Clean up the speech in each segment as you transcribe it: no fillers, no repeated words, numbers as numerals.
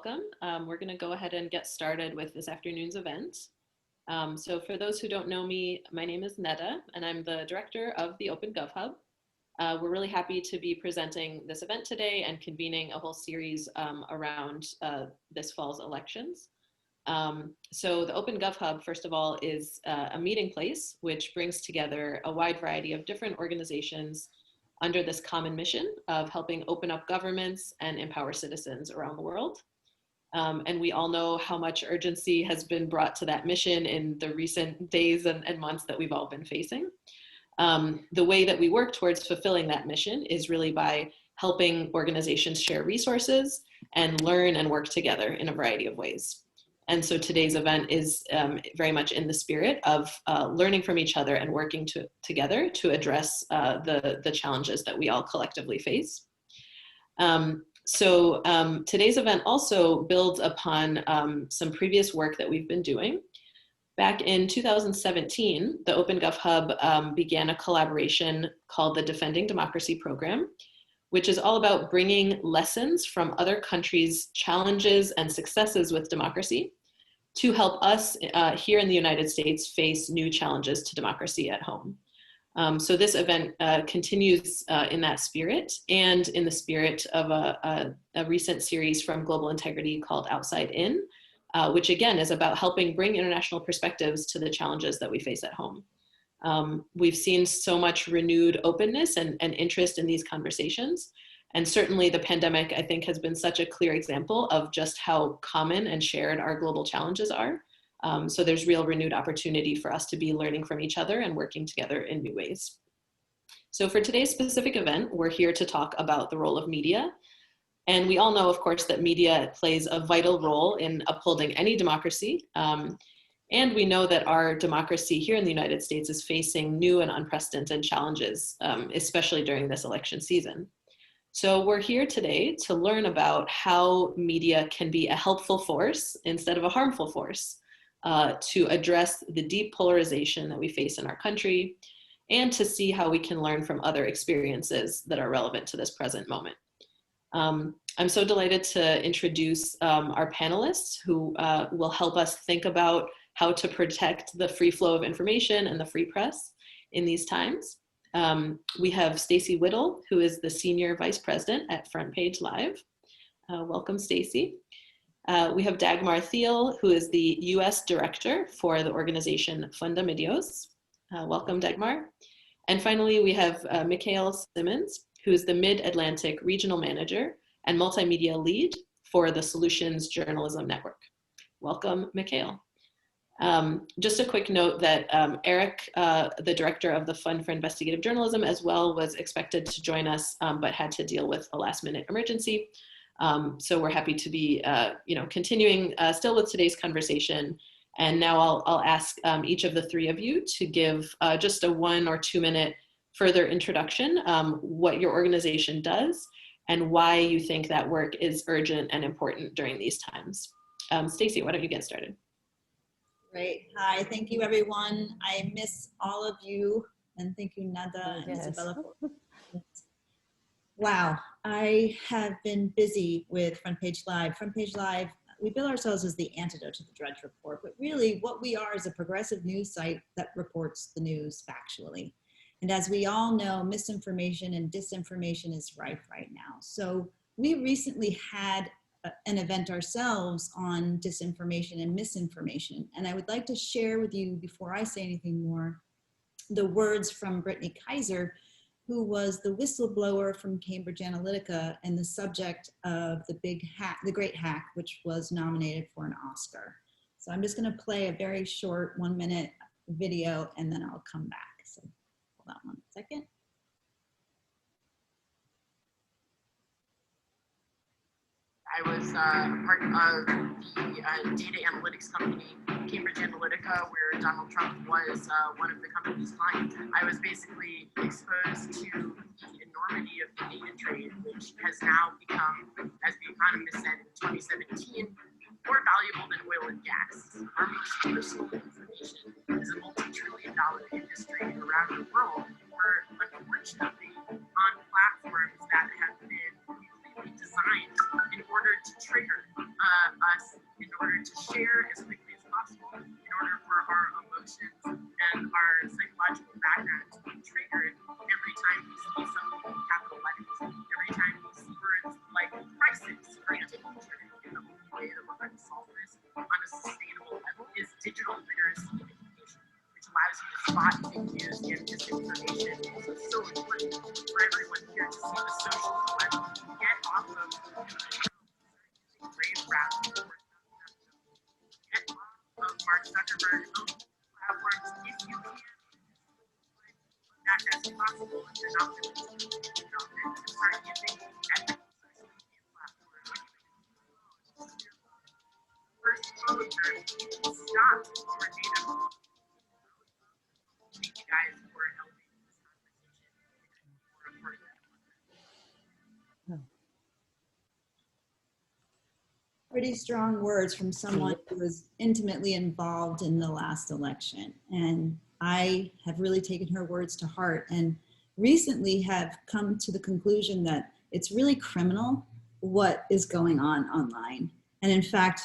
welcome. We're going to go ahead and get started with this afternoon's event. So for those who don't know me, my name is Neda, and I'm the director of the Open Gov Hub. We're really happy to be presenting this event today and convening a whole series around this fall's elections. So the Open Gov Hub, first of all, is a meeting place which brings together a wide variety of different organizations under this common mission of helping open up governments and empower citizens around the world. And we all know how much urgency has been brought to that mission in the recent days and months that we've all been facing. The way that we work towards fulfilling that mission is really by helping organizations share resources and learn and work together in a variety of ways. And so today's event is very much in the spirit of learning from each other and working together to address the challenges that we all collectively face. Today's event also builds upon some previous work that we've been doing. Back in 2017, the Open Gov Hub began a collaboration called the Defending Democracy Program, which is all about bringing lessons from other countries' challenges and successes with democracy to help us here in the United States face new challenges to democracy at home. So this event continues in that spirit and in the spirit of a recent series from Global Integrity called Outside In, which again is about helping bring international perspectives to the challenges that we face at home. We've seen so much renewed openness and interest in these conversations. And certainly the pandemic, I think, has been such a clear example of just how common and shared our global challenges are. So there's real renewed opportunity for us to be learning from each other and working together in new ways. So for today's specific event, we're here to talk about the role of media. And we all know, of course, that media plays a vital role in upholding any democracy. And we know that our democracy here in the United States is facing new and unprecedented challenges, especially during this election season. So we're here today to learn about how media can be a helpful force instead of a harmful force to address the deep polarization that we face in our country and to see how we can learn from other experiences that are relevant to this present moment. I'm so delighted to introduce our panelists who will help us think about how to protect the free flow of information and the free press in these times. We have Stacy Whittle, who is the Senior Vice President at Front Page Live. Welcome, Stacy. We have Dagmar Thiel, who is the US Director for the organization Fundamedios. Welcome, Dagmar. And finally, we have Mikhail Simmons, who is the Mid-Atlantic Regional Manager and Multimedia Lead for the Solutions Journalism Network. Welcome, Mikhail. Just a quick note that Eric, the director of the Fund for Investigative Journalism as well, was expected to join us, but had to deal with a last-minute emergency. So we're happy to be continuing still with today's conversation. And now I'll ask each of the three of you to give just a 1 or 2 minute further introduction, what your organization does and why you think that work is urgent and important during these times. Stacy, why don't you get started? Great. Hi, thank you, everyone. I miss all of you, and thank you, Neda and Isabella. Wow, I have been busy with Front Page Live. Front Page Live, we bill ourselves as the antidote to the Drudge Report, but really what we are is a progressive news site that reports the news factually. And as we all know, misinformation and disinformation is rife right now. So we recently had an event ourselves on disinformation and misinformation. And I would like to share with you, before I say anything more, the words from Brittany Kaiser, who was the whistleblower from Cambridge Analytica and the subject of the big hack, the Great Hack, which was nominated for an Oscar. So I'm just gonna play a very short 1 minute video and then I'll come back. So hold on 1 second. I was part of the data analytics company, Cambridge Analytica, where Donald Trump was one of the company's clients. I was basically exposed to the enormity of the data trade, which has now become, as the Economist said in 2017, more valuable than oil and gas. Our most personal information is a multi-trillion-dollar industry around the world, where unfortunately on platforms that have been designed in order to trigger us in order to share as quickly as possible, in order for our emotions and our psychological background to be triggered every time we see something in capital letters, every time we see words like crisis or anti-culture. And the only way that we're going to solve this on a sustainable level is digital literacy education, which allows you to spot fake news and disinformation. So it's so important for everyone here to see the social dilemma, get off of grave rap, get off of Mark Zuckerberg, platforms if you can, that as possible if you're not willing to drop it, to start using ethical social media platforms. First code where you can stop your data. Thank you guys for helping this conversation. Pretty strong words from someone who was intimately involved in the last election. And I have really taken her words to heart and recently have come to the conclusion that it's really criminal what is going on online. And in fact,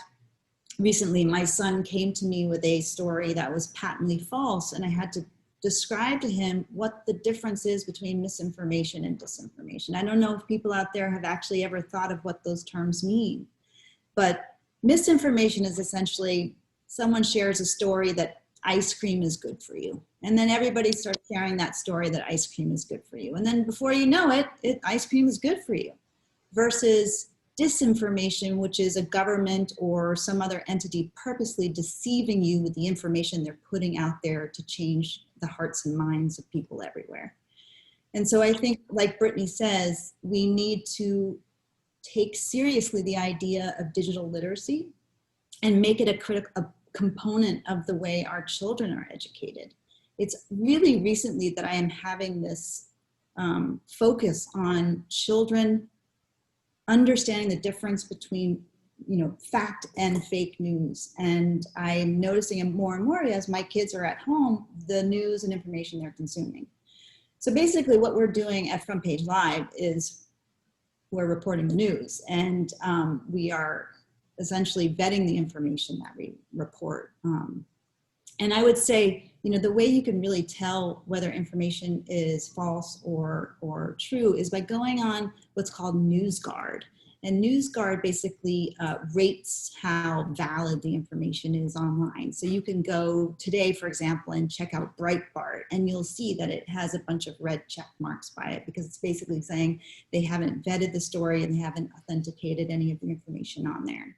recently my son came to me with a story that was patently false, and I had to describe to him what the difference is between misinformation and disinformation. I don't know if people out there have actually ever thought of what those terms mean. But misinformation is essentially someone shares a story that ice cream is good for you. And then everybody starts sharing that story that ice cream is good for you. And then before you know it, ice cream is good for you. Versus disinformation, which is a government or some other entity purposely deceiving you with the information they're putting out there to change the hearts and minds of people everywhere. And so I think, like Brittany says, we need to take seriously the idea of digital literacy and make it a component of the way our children are educated. It's really recently that I am having this focus on children understanding the difference between, fact and fake news. And I'm noticing it more and more as my kids are at home, the news and information they're consuming. So basically what we're doing at Front Page Live is we're reporting the news, and we are essentially vetting the information that we report. And I would say, the way you can really tell whether information is false or true is by going on what's called Newsguard. And Newsguard basically rates how valid the information is online. So you can go today, for example, and check out Breitbart, and you'll see that it has a bunch of red check marks by it because it's basically saying they haven't vetted the story and they haven't authenticated any of the information on there.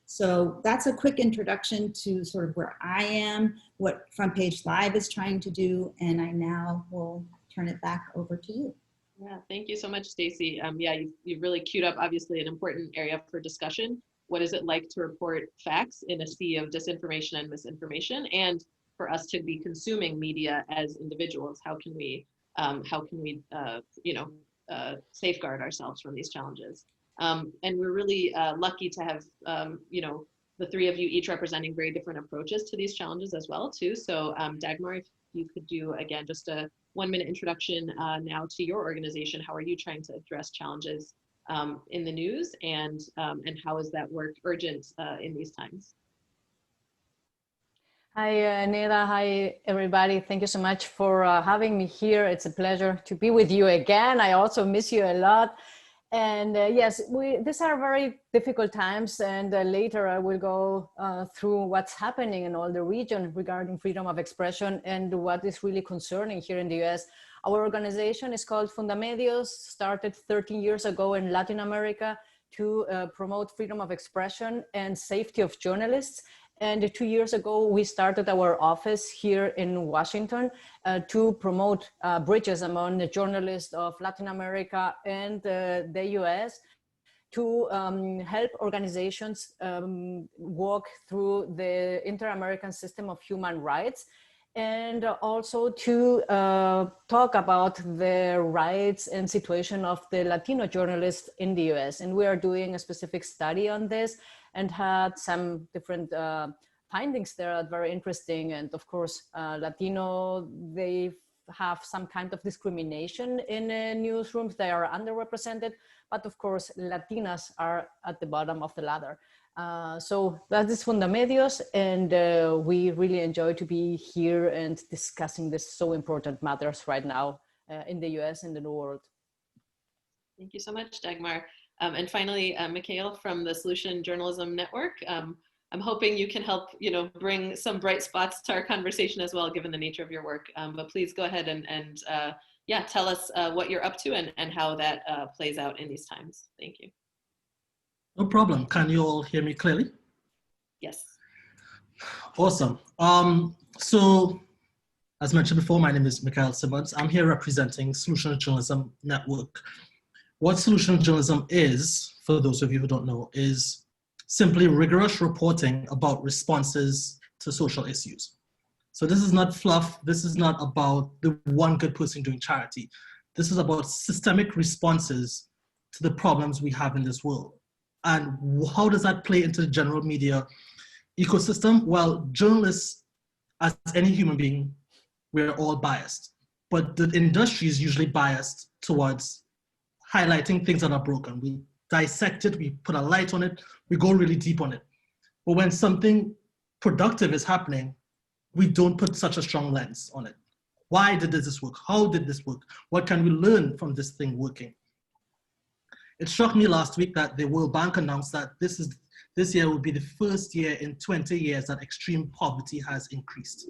So that's a quick introduction to sort of where I am, what Front Page Live is trying to do, and I now will turn it back over to you. Yeah, thank you so much, Stacy. You've really queued up, obviously, an important area for discussion. What is it like to report facts in a sea of disinformation and misinformation? And for us to be consuming media as individuals, how can we safeguard ourselves from these challenges? And we're really lucky to have, the three of you each representing very different approaches to these challenges as well, too. So Dagmar, if you could do, again, just a 1-minute introduction now to your organization. How are you trying to address challenges in the news, and how is that work urgent in these times? Hi, Neda. Hi, everybody. Thank you so much for having me here. It's a pleasure to be with you again. I also miss you a lot. And yes, these are very difficult times, and later I will go through what's happening in all the region regarding freedom of expression and what is really concerning here in the US. Our organization is called Fundamedios, started 13 years ago in Latin America to promote freedom of expression and safety of journalists. And 2 years ago, we started our office here in Washington to promote bridges among the journalists of Latin America and the US to help organizations walk through the Inter-American System of Human Rights, and also to talk about the rights and situation of the Latino journalists in the US. And we are doing a specific study on this and had some different findings there that are very interesting. And of course, Latino, they have some kind of discrimination in newsrooms. They are underrepresented, but of course, Latinas are at the bottom of the ladder. So that is Fundamedios, and we really enjoy to be here and discussing this so important matters right now in the US and in the world. Thank you so much, Dagmar. And finally, Mikhail from the Solution Journalism Network. I'm hoping you can help, bring some bright spots to our conversation as well, given the nature of your work. But please go ahead and tell us what you're up to and how that plays out in these times. Thank you. No problem. Can you all hear me clearly? Yes. Awesome. So, as mentioned before, my name is Mikhael Simmonds. I'm here representing Solution Journalism Network. What solution journalism is, for those of you who don't know, is simply rigorous reporting about responses to social issues. So this is not fluff. This is not about the one good person doing charity. This is about systemic responses to the problems we have in this world. And how does that play into the general media ecosystem? Well, journalists, as any human being, we're all biased. But the industry is usually biased towards highlighting things that are broken. We dissect it, we put a light on it, we go really deep on it. But when something productive is happening, we don't put such a strong lens on it. Why did this work? How did this work? What can we learn from this thing working? It struck me last week that the World Bank announced that this year will be the first year in 20 years that extreme poverty has increased.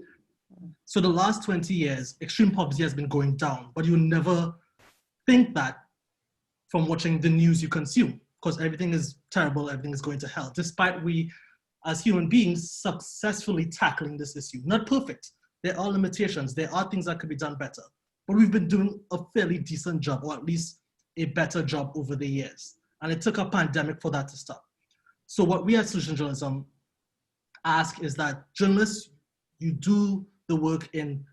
So the last 20 years, extreme poverty has been going down, but you never think that from watching the news you consume, because everything is terrible, everything is going to hell, despite we, as human beings, successfully tackling this issue. Not perfect, there are limitations, there are things that could be done better, but we've been doing a fairly decent job, or at least a better job over the years. And it took a pandemic for that to stop. So what we at Solution Journalism ask is that journalists, you do the work in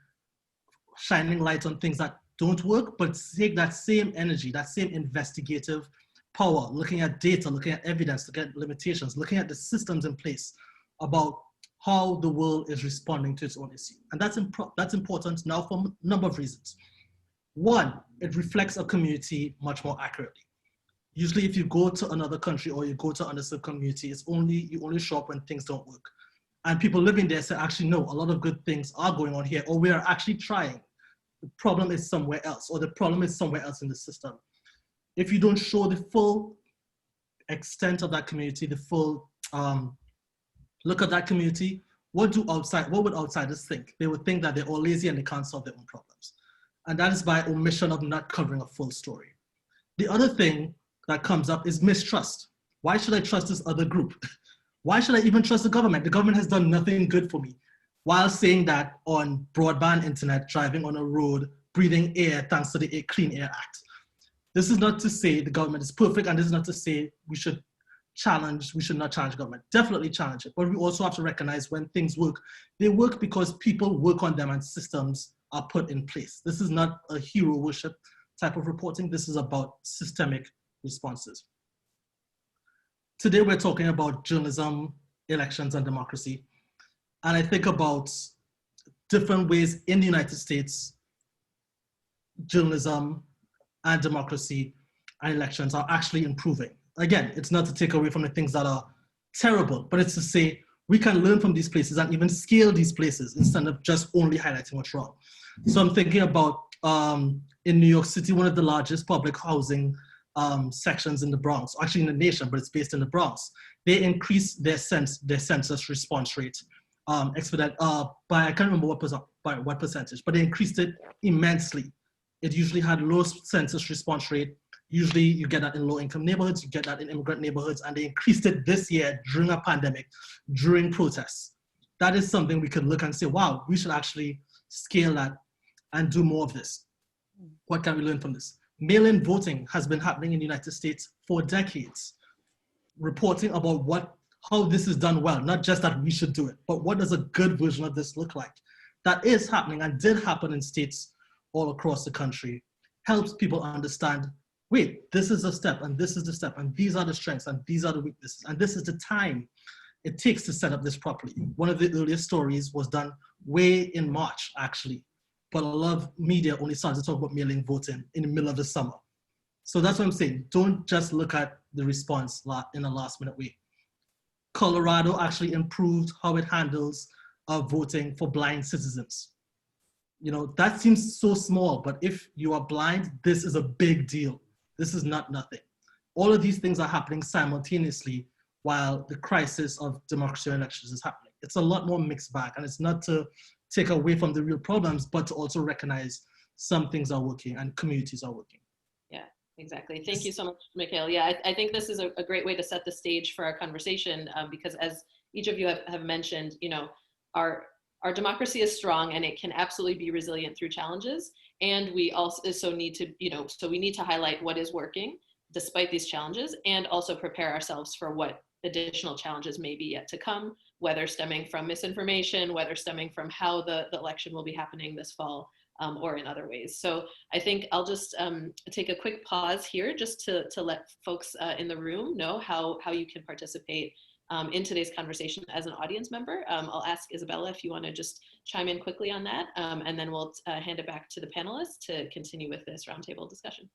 shining light on things that don't work, but take that same energy, that same investigative power, looking at data, looking at evidence, looking at limitations, looking at the systems in place about how the world is responding to its own issue. And that's important now for a number of reasons. One, it reflects a community much more accurately. Usually if you go to another country or you go to another community, you only show up when things don't work. And people living there say, actually, no, a lot of good things are going on here, or we are actually trying. The problem is somewhere else, or the problem is somewhere else in the system. If you don't show the full extent of that community, the full look at that community, what would outsiders think? They would think that they're all lazy and they can't solve their own problems. And that is by omission of not covering a full story. The other thing that comes up is mistrust. Why should I trust this other group? Why should I even trust the government? The government has done nothing good for me. While saying that on broadband internet, driving on a road, breathing air thanks to the Clean Air Act. This is not to say the government is perfect, and this is not to say we should not challenge government. Definitely challenge it, but we also have to recognize when things work. They work because people work on them and systems are put in place. This is not a hero worship type of reporting. This is about systemic responses. Today we're talking about journalism, elections, and democracy. And I think about different ways in the United States, journalism and democracy and elections are actually improving. Again, it's not to take away from the things that are terrible, but it's to say we can learn from these places and even scale these places instead of just only highlighting what's wrong. So I'm thinking about in New York City, one of the largest public housing sections in the Bronx, actually in the nation, but it's based in the Bronx. They increased their census response rate by, I can't remember what percentage, but they increased it immensely. It usually had low census response rate. Usually you get that in low income neighborhoods, you get that in immigrant neighborhoods, and they increased it this year during a pandemic, during protests. That is something we could look and say, wow, we should actually scale that and do more of this. What can we learn from this? Mail-in voting has been happening in the United States for decades. Reporting about how this is done well, not just that we should do it, but what does a good version of this look like? That is happening and did happen in states all across the country. Helps people understand, wait, this is a step and this is the step and these are the strengths and these are the weaknesses and this is the time it takes to set up this properly. One of the earliest stories was done way in March, actually, but a lot of media only started to talk about mail-in voting in the middle of the summer. So that's what I'm saying. Don't just look at the response in a last minute way. Colorado actually improved how it handles voting for blind citizens. You know, that seems so small, but if you are blind, this is a big deal. This is not nothing. All of these things are happening simultaneously while the crisis of democracy and elections is happening. It's a lot more mixed bag, and it's not to take away from the real problems, but to also recognize some things are working and communities are working. Yeah, exactly. Thank you so much, Mikhail. Yeah, I think this is a great way to set the stage for our conversation because as each of you have mentioned, you know, our democracy is strong and it can absolutely be resilient through challenges. And we also need to, you know, so we need to highlight what is working despite these challenges and also prepare ourselves for what additional challenges may be yet to come, whether stemming from misinformation, whether stemming from how the election will be happening this fall, or in other ways. So I think I'll just take a quick pause here just to let folks in the room know how you can participate in today's conversation as an audience member. I'll ask Isabella if you want to just chime in quickly on that, and then we'll hand it back to the panelists to continue with this roundtable discussion.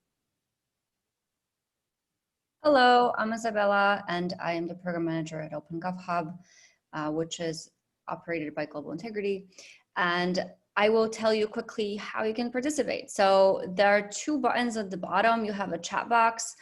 Hello, I'm Isabella, and I am the program manager at Open Gov Hub, which is operated by Global Integrity. And I will tell you quickly how you can participate. So there are two buttons at the bottom. You have a chat box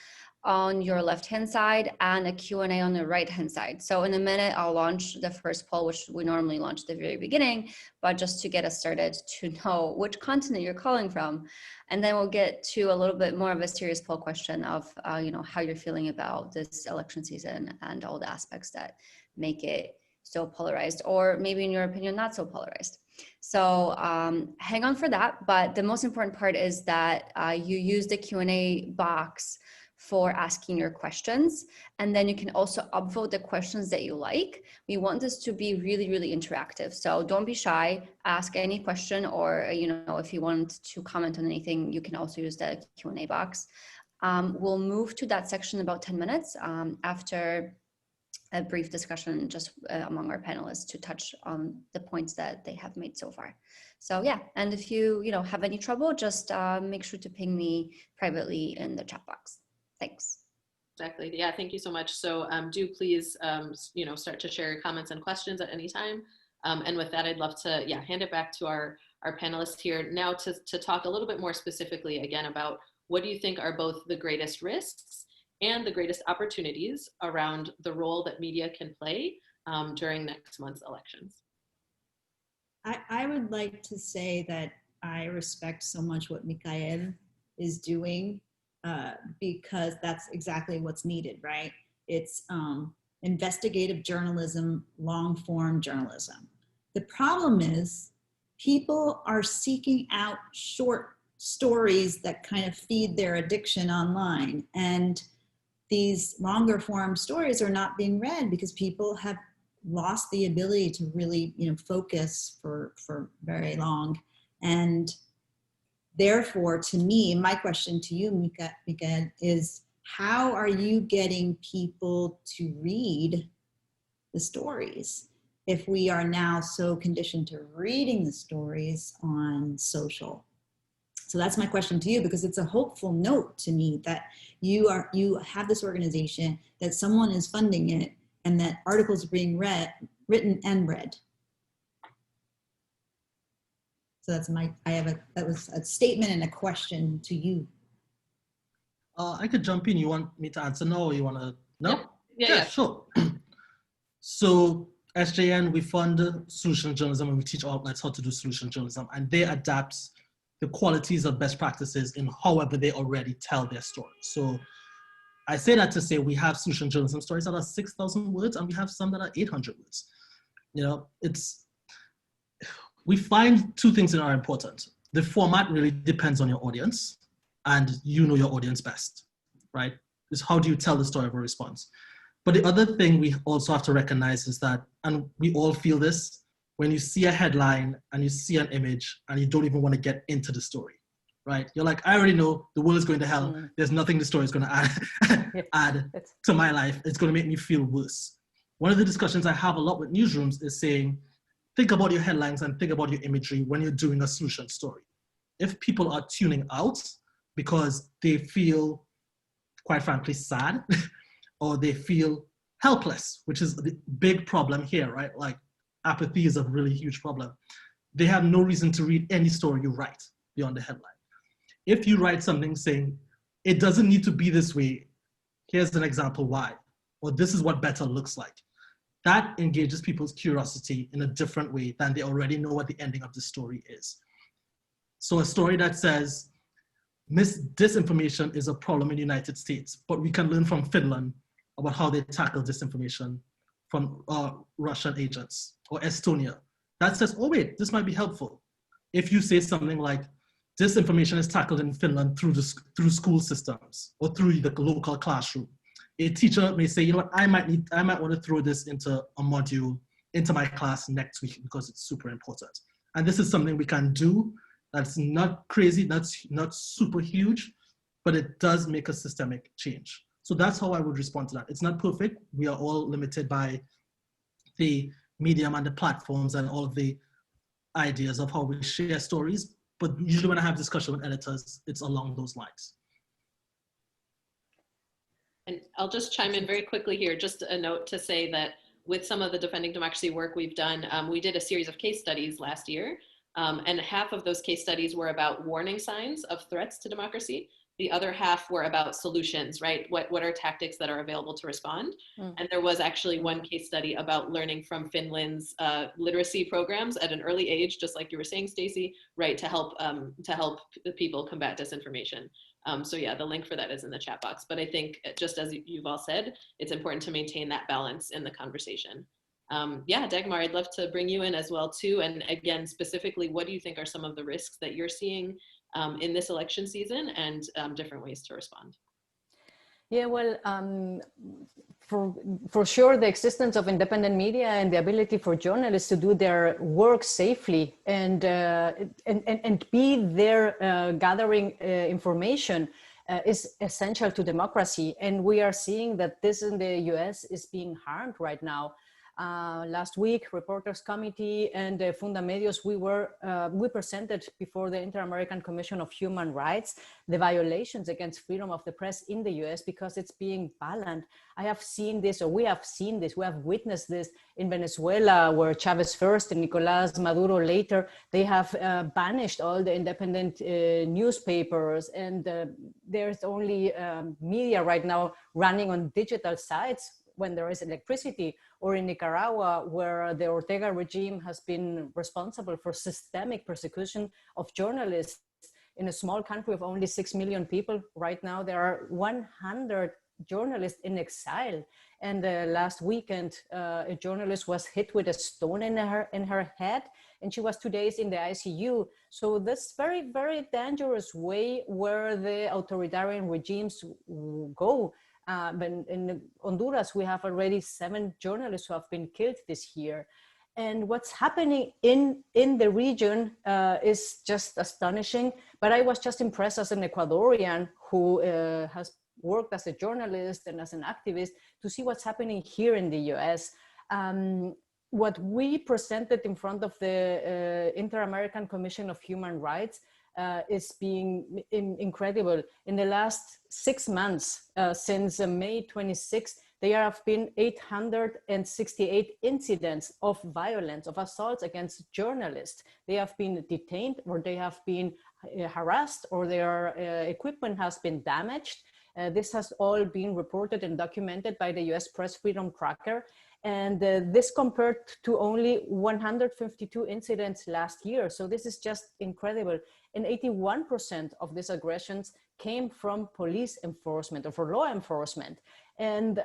on your left-hand side and a Q&A on the right-hand side. So in a minute, I'll launch the first poll, which we normally launch at the very beginning, but just to get us started to know which continent you're calling from. And then we'll get to a little bit more of a serious poll question of, you know, how you're feeling about this election season and all the aspects that make it so polarized, or maybe in your opinion, not so polarized. So hang on for that. But the most important part is that you use the Q&A box for asking your questions. And then you can also upvote the questions that you like. We want this to be really, really interactive. So don't be shy, ask any question, or, you know, if you want to comment on anything, you can also use the Q&A box. We'll move to that section in about 10 minutes after a brief discussion just among our panelists to touch on the points that they have made so far. So yeah, and if you have any trouble, just make sure to ping me privately in the chat box. Thanks. Exactly. Yeah, thank you so much. So do please, start to share your comments and questions at any time. And with that, I'd love to, hand it back to our panelists here now to talk a little bit more specifically again about what do you think are both the greatest risks and the greatest opportunities around the role that media can play during next month's elections. I would like to say that I respect so much what Mikhail is doing because that's exactly what's needed, right? It's investigative journalism, long form journalism. The problem is people are seeking out short stories that kind of feed their addiction online, and these longer form stories are not being read because people have lost the ability to really, focus for very long. And therefore, to me, my question to you, Mikhail, is how are you getting people to read the stories if we are now so conditioned to reading the stories on social? So that's my question to you, because it's a hopeful note to me that you have this organization, that someone is funding it, and that articles are being written and read. So that's that was a statement and a question to you. I could jump in. You want me to answer now, or you want to? No? Yeah, sure. So SJN, we fund solution journalism, and we teach outlets how to do solution journalism, and they adapt the qualities of best practices in however they already tell their story. So I say that to say we have solution journalism stories that are 6,000 words, and we have some that are 800 words. We find two things that are important. The format really depends on your audience, and you know your audience best, right? Is how do you tell the story of a response? But the other thing we also have to recognize is that, and we all feel this, when you see a headline and you see an image and you don't even want to get into the story, right? You're like, I already know the world is going to hell. There's nothing the story is going to add to my life. It's going to make me feel worse. One of the discussions I have a lot with newsrooms is saying, think about your headlines and think about your imagery when you're doing a solution story. If people are tuning out because they feel, quite frankly, sad, or they feel helpless, which is the big problem here, right? Like apathy is a really huge problem. They have no reason to read any story you write beyond the headline. If you write something saying, it doesn't need to be this way, here's an example why, or this is what better looks like, that engages people's curiosity in a different way than they already know what the ending of the story is. So a story that says, disinformation is a problem in the United States, but we can learn from Finland about how they tackle disinformation from Russian agents, or Estonia. That says, oh wait, this might be helpful. If you say something like, disinformation is tackled in Finland through school systems or through the local classroom, a teacher may say, you know what, I might want to throw this into a module into my class next week because it's super important. And this is something we can do. That's not crazy, that's not super huge, but it does make a systemic change. So that's how I would respond to that. It's not perfect. We are all limited by the medium and the platforms and all of the ideas of how we share stories. But usually when I have discussion with editors, it's along those lines. And I'll just chime in very quickly here, just a note to say that with some of the Defending Democracy work we've done, we did a series of case studies last year. And half of those case studies were about warning signs of threats to democracy. The other half were about solutions, right? What are tactics that are available to respond? And there was actually one case study about learning from Finland's literacy programs at an early age, just like you were saying, Stacy, right, to help people combat disinformation. So yeah, the link for that is in the chat box. But I think just as you've all said, it's important to maintain that balance in the conversation. Yeah, Dagmar, I'd love to bring you in as well too. And again, specifically, what do you think are some of the risks that you're seeing in this election season and different ways to respond? Yeah, well, for sure, the existence of independent media and the ability for journalists to do their work safely and be there gathering information is essential to democracy. And we are seeing that this in the US is being harmed right now. Last week, Reporters Committee and Fundamedios, we presented before the Inter-American Commission of Human Rights the violations against freedom of the press in the US because it's being banned. I have seen this, or we have seen this, we have witnessed this in Venezuela, where Chavez first and Nicolás Maduro later, they have banished all the independent newspapers, and there's only media right now running on digital sites when there is electricity, or in Nicaragua, where the Ortega regime has been responsible for systemic persecution of journalists. In a small country of only 6 million people, right now there are 100 journalists in exile. And last weekend, a journalist was hit with a stone in her head, and she was 2 days in the ICU. So that's very, very dangerous way where the authoritarian regimes go. In Honduras, we have already 7 journalists who have been killed this year. And what's happening in the region is just astonishing. But I was just impressed as an Ecuadorian who has worked as a journalist and as an activist to see what's happening here in the US. What we presented in front of the Inter-American Commission of Human Rights is being incredible. In the last 6 months, since May 26th, there have been 868 incidents of violence, of assaults against journalists. They have been detained, or they have been harassed, or their equipment has been damaged. This has all been reported and documented by the US Press Freedom Tracker. And this compared to only 152 incidents last year. So this is just incredible. And 81% of these aggressions came from police enforcement or for law enforcement. And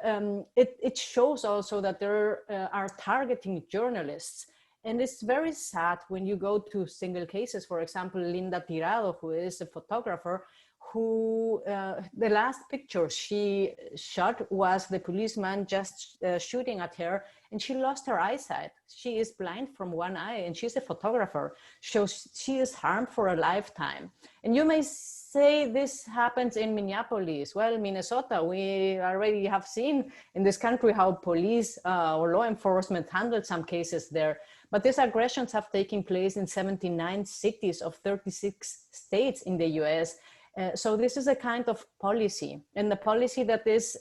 it shows also that there are targeting journalists. And it's very sad when you go to single cases. For example, Linda Tirado, who is a photographer, who the last picture she shot was the policeman just shooting at her, and she lost her eyesight. She is blind from one eye, and she's a photographer. So she is harmed for a lifetime. And you may say this happens in Minneapolis. Well, Minnesota, we already have seen in this country how police or law enforcement handled some cases there. But these aggressions have taken place in 79 cities of 36 states in the US. So this is a kind of policy, and the policy that is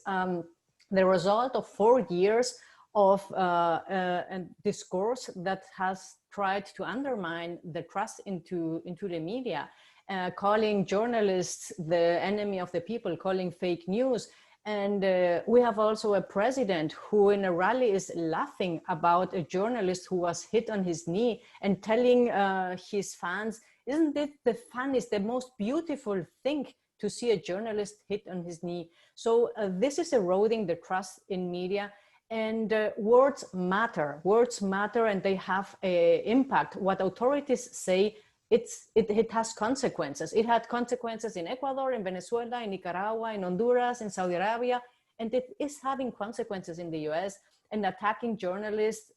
the result of 4 years of discourse that has tried to undermine the trust into the media, calling journalists the enemy of the people, calling fake news. And we have also a president who in a rally is laughing about a journalist who was hit on his knee and telling his fans, isn't it the funniest, the most beautiful thing to see a journalist hit on his knee? So this is eroding the trust in media. And words matter, and they have an impact. What authorities say, it has consequences. It had consequences in Ecuador, in Venezuela, in Nicaragua, in Honduras, in Saudi Arabia, and it is having consequences in the US. And attacking journalists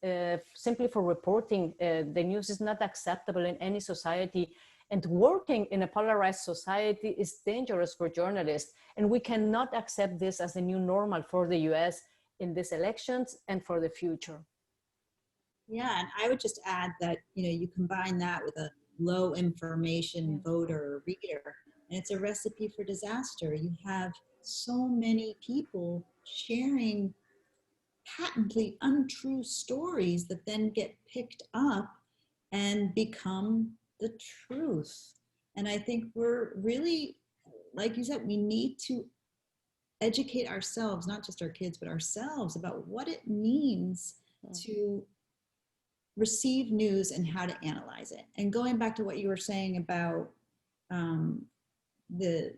simply for reporting the news is not acceptable in any society. And working in a polarized society is dangerous for journalists. And we cannot accept this as a new normal for the US in these elections and for the future. Yeah, and I would just add that, you combine that with a low information voter or reader, and it's a recipe for disaster. You have so many people sharing patently untrue stories that then get picked up and become the truth. And I think we're really, like you said, we need to educate ourselves, not just our kids, but ourselves, about what it means to receive news and how to analyze it. And going back to what you were saying about the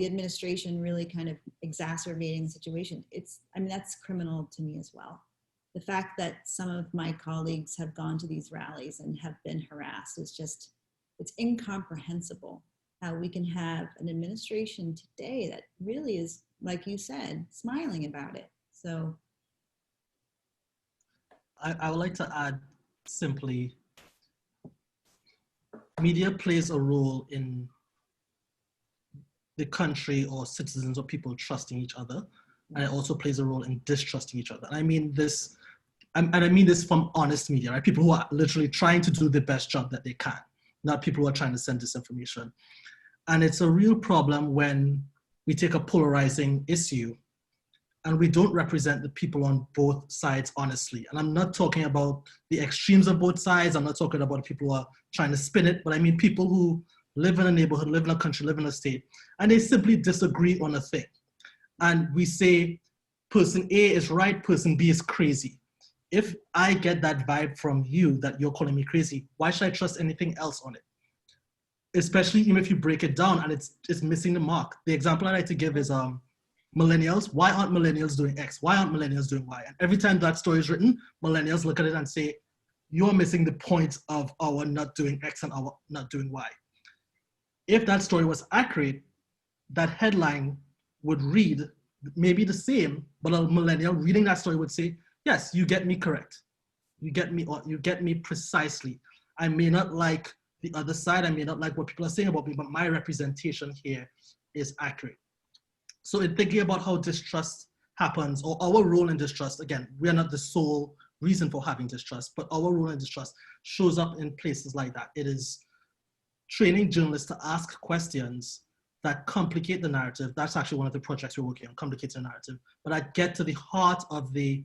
administration really kind of exacerbating the situation, that's criminal to me as well. The fact that some of my colleagues have gone to these rallies and have been harassed is just, it's incomprehensible how we can have an administration today that really is, like you said, smiling about it. So I would like to add simply, media plays a role in the country or citizens or people trusting each other, and it also plays a role in distrusting each other. And I mean this, and I mean this from honest media, right? People who are literally trying to do the best job that they can, not people who are trying to send disinformation. And it's a real problem when we take a polarizing issue and we don't represent the people on both sides honestly. And I'm not talking about the extremes of both sides. I'm not talking about people who are trying to spin it, but I mean people who live in a neighborhood, live in a country, live in a state, and they simply disagree on a thing. And we say, person A is right, person B is crazy. If I get that vibe from you that you're calling me crazy, why should I trust anything else on it? Especially even if you break it down and it's missing the mark. The example I like to give is millennials. Why aren't millennials doing X? Why aren't millennials doing Y? And every time that story is written, millennials look at it and say, you're missing the point of our not doing X and our not doing Y. If that story was accurate, that headline would read maybe the same, but a millennial reading that story would say, yes, you get me correct. You get me precisely. I may not like the other side, I may not like what people are saying about me, but my representation here is accurate. So in thinking about how distrust happens, or our role in distrust, again, we are not the sole reason for having distrust, but our role in distrust shows up in places like that. It is training journalists to ask questions that complicate the narrative. That's actually one of the projects we're working on, complicating the narrative, but that get to the heart of the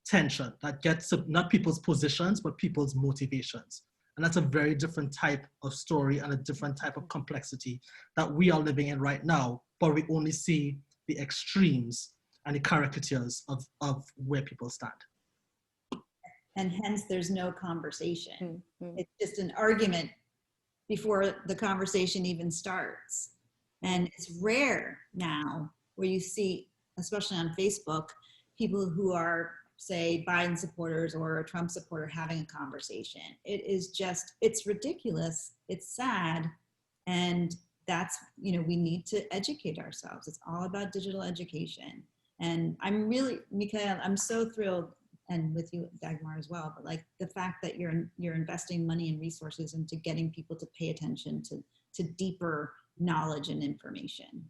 tension, that gets to not people's positions, but people's motivations. And that's a very different type of story and a different type of complexity that we are living in right now, but we only see the extremes and the caricatures of where people stand. And hence there's no conversation. It's just an argument before the conversation even starts. And it's rare now where you see, especially on Facebook, people who are, say, Biden supporters or a Trump supporter having a conversation. It is just, it's ridiculous, it's sad, and that's, we need to educate ourselves. It's all about digital education. And I'm really, Mikhail, I'm so thrilled, and with you, Dagmar, as well, but like the fact that you're investing money and resources into getting people to pay attention to deeper knowledge and information.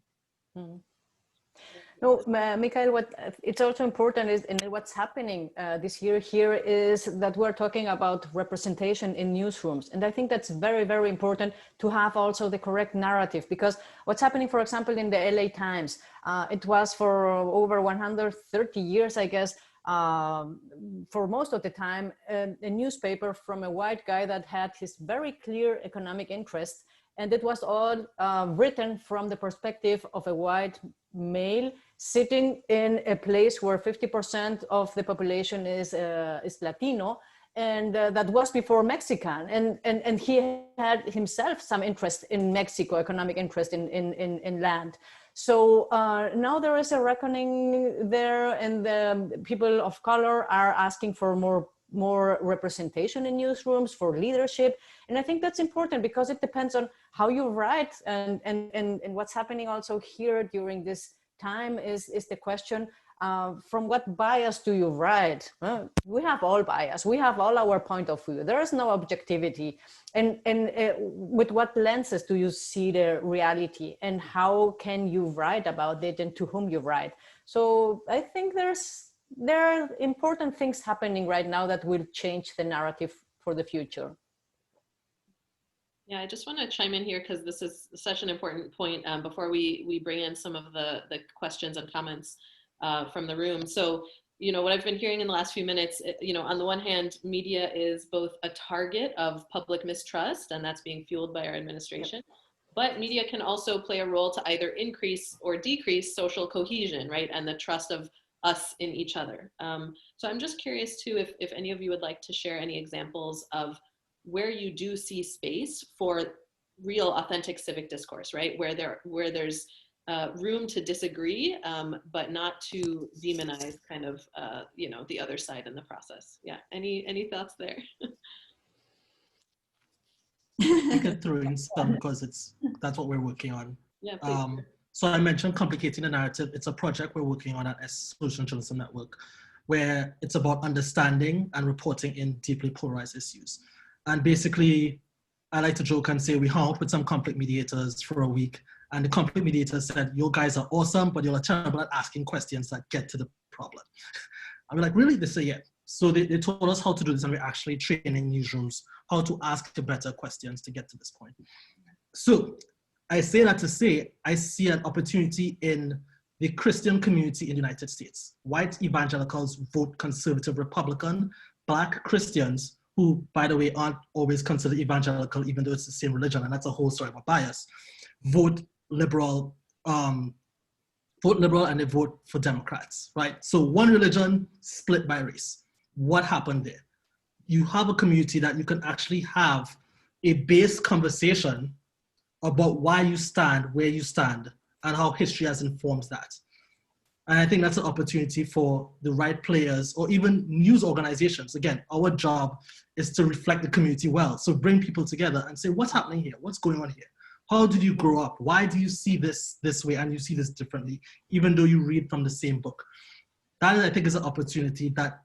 No, Mikhail, what it's also important is, and what's happening this year here is that we're talking about representation in newsrooms. And I think that's very, very important to have also the correct narrative, because what's happening, for example, in the LA Times, it was for over 130 years, I guess, for most of the time, a newspaper from a white guy that had his very clear economic interest. And it was all written from the perspective of a white male sitting in a place where 50% of the population is Latino, and that was before Mexican. And he had himself some interest in Mexico, economic interest in land. So now there is a reckoning there, and the people of color are asking for more representation in newsrooms, for leadership. And I think that's important because it depends on how you write, and what's happening also here during this time is the question, from what bias do you write? We have all bias, we have all our point of view, there is no objectivity. And with what lenses do you see the reality, and how can you write about it, and to whom you write? So I think there are important things happening right now that will change the narrative for the future. Yeah, I just want to chime in here because this is such an important point before we bring in some of the questions and comments from the room. So, you know, what I've been hearing in the last few minutes, you know, on the one hand, media is both a target of public mistrust, and that's being fueled by our administration. But media can also play a role to either increase or decrease social cohesion, right? And the trust of us in each other. So I'm just curious too, if any of you would like to share any examples of where you do see space for real authentic civic discourse, right? Where there's room to disagree, but not to demonize kind of, you know, the other side in the process. Yeah, any thoughts there? I could throw in some because that's what we're working on. Yeah, please. So I mentioned complicating the narrative. It's a project we're working on at Solution Journalism Network, where it's about understanding and reporting in deeply polarized issues. And basically, I like to joke and say we hung out with some conflict mediators for a week, and the conflict mediators said, "You guys are awesome, but you're terrible at asking questions that get to the problem." And we're like, "Really?" They say, "Yeah." So they told us how to do this, and we're actually training newsrooms how to ask the better questions to get to this point. So I say that to say, I see an opportunity in the Christian community in the United States. White evangelicals vote conservative Republican, Black Christians, who, by the way, aren't always considered evangelical, even though it's the same religion, and that's a whole story about bias, vote liberal, and they vote for Democrats, right? So one religion split by race. What happened there? You have a community that you can actually have a base conversation about why you stand where you stand and how history has informed that. And I think that's an opportunity for the right players or even news organizations. Again, our job is to reflect the community well. So bring people together and say, what's happening here? What's going on here? How did you grow up? Why do you see this way and you see this differently, even though you read from the same book? That, I think, is an opportunity that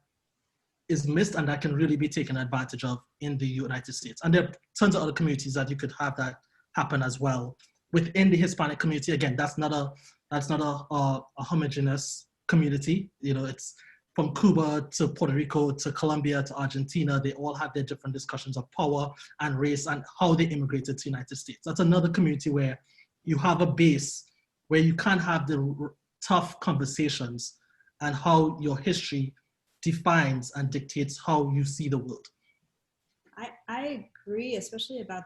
is missed and that can really be taken advantage of in the United States. And there are tons of other communities that you could have that happen as well. Within the Hispanic community, again, that's not a homogeneous community. You know, it's from Cuba to Puerto Rico to Colombia to Argentina. They all have their different discussions of power and race and how they immigrated to the United States. That's another community where you have a base where you can have the tough conversations and how your history defines and dictates how you see the world. I agree, especially about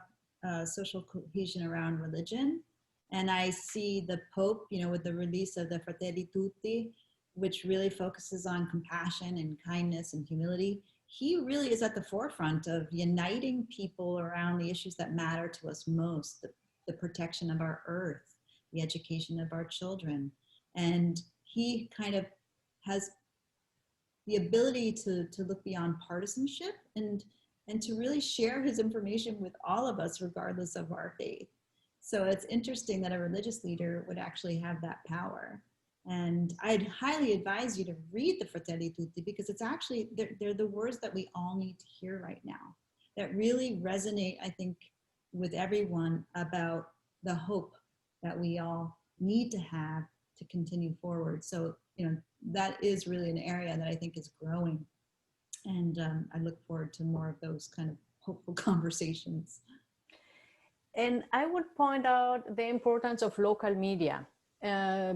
social cohesion around religion. And I see the Pope, you know, with the release of the Fratelli Tutti, which really focuses on compassion and kindness and humility. He really is at the forefront of uniting people around the issues that matter to us most, the protection of our earth, the education of our children. And he kind of has the ability to look beyond partisanship and to really share his information with all of us, regardless of our faith. So it's interesting that a religious leader would actually have that power. And I'd highly advise you to read the Fratelli Tutti, because it's actually, they're the words that we all need to hear right now, that really resonate, I think, with everyone about the hope that we all need to have to continue forward. So, that is really an area that I think is growing. And I look forward to more of those kind of hopeful conversations. And I would point out the importance of local media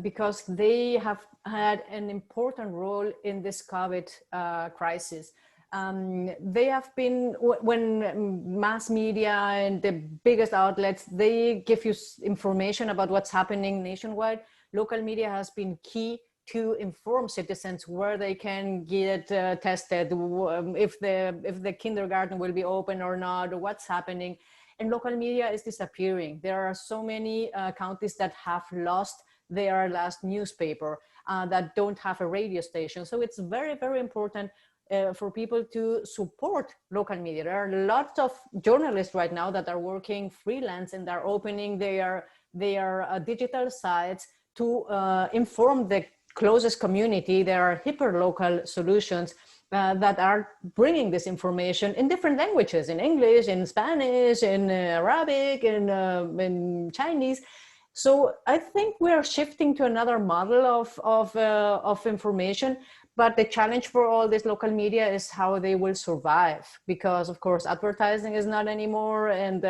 because they have had an important role in this COVID crisis. They have been, when mass media and the biggest outlets, they give you information about what's happening nationwide. Local media has been key to inform citizens where they can get tested, if the kindergarten will be open or not, or what's happening. And local media is disappearing. There are so many counties that have lost their last newspaper, that don't have a radio station. So it's very, very important for people to support local media. There are lots of journalists right now that are working freelance and are opening their digital sites to inform the closest community. There are hyper-local solutions that are bringing this information in different languages, in English, in Spanish, in Arabic, in Chinese. So I think we are shifting to another model of information. But the challenge for all this local media is how they will survive, because of course advertising is not anymore, and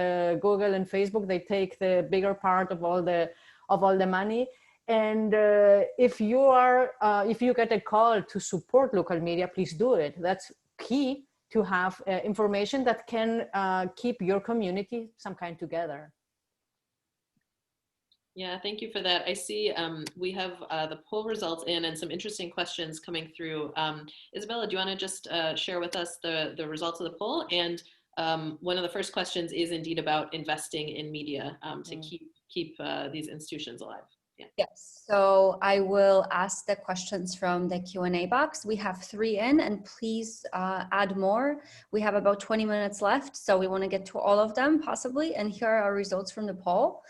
Google and Facebook, they take the bigger part of all the money. And if you get a call to support local media, please do it. That's key to have information that can keep your community some kind together. Yeah, thank you for that. I see we have the poll results in and some interesting questions coming through. Isabella, do you want to just share with us the results of the poll? And one of the first questions is indeed about investing in media to keep these institutions alive. Yeah. Yes, so I will ask the questions from the Q&A box. We have 3 in, and please add more. We have about 20 minutes left, so we want to get to all of them possibly. And here are our results from the poll.